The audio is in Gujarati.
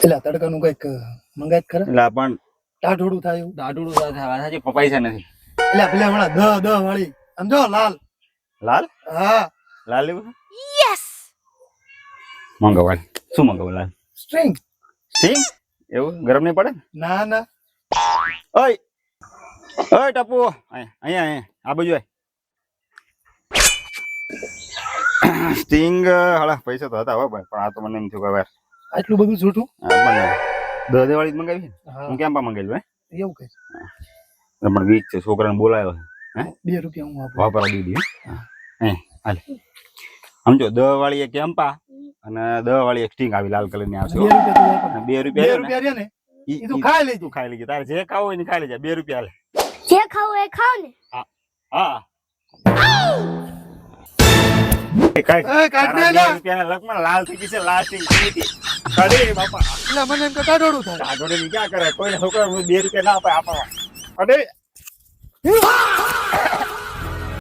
એટલે તડકાનું કઈક મંગાય જ ખરા. એટલે પણ ટાઢોડું થાય એવું. દાડુડું સાચી પૈસા નથી. એટલે પેલા હમણાં દહ વાળી સમજો લાલ. લાલ હા લાલ લેવું મંગાવાય. શું મંગાવું લાલ? સ્ટ્રિંગ. સ્ટિંગ? એવું ગરમ નહીં પડે? ના ના ઓય ઓય ટપુ અહીંયા આ બાજુ આય. સ્ટિંગ હાલા પૈસા તો હતા હો ભાઈ, પણ આ તો મને એમ થયું કે હવે આટલું બધું છૂટું. દહ વાળી જ મંગાવી. હા હું કેમ પા મંગાવી હે એવું કઈ પણ વીક છે, છોકરાને બોલાયો હે. 2 રૂપિયા હું આપું. વાપરવા દીધી હે હાલે સમજો. 10 વાળી એક કેમ્પા અને 10 વાળી એક સ્ટિંગ આવી લાલ કલર ની આવશે. 2 રૂપિયા તું વાપર. 2 2 રૂપિયા રૂપિયા રહ્યા ને એ તું ખાઈ લેજો. તું ખાઈ લેજે, તારે જે ખાવું હોય ને ખાઈ લેજે. 2 રૂપિયા હાલે. જે ખાવું એ ખાવ ને. હા લાલ થઈ ગઈ છે. લાલ સ્ટિંગ અરે બાપા એટલે મને એમ કે ટાઢોડું થાય. આ જોડે ક્યાં કરે કોઈ છોકરા 2 રૂપિયા ના આપે આપવા. અરે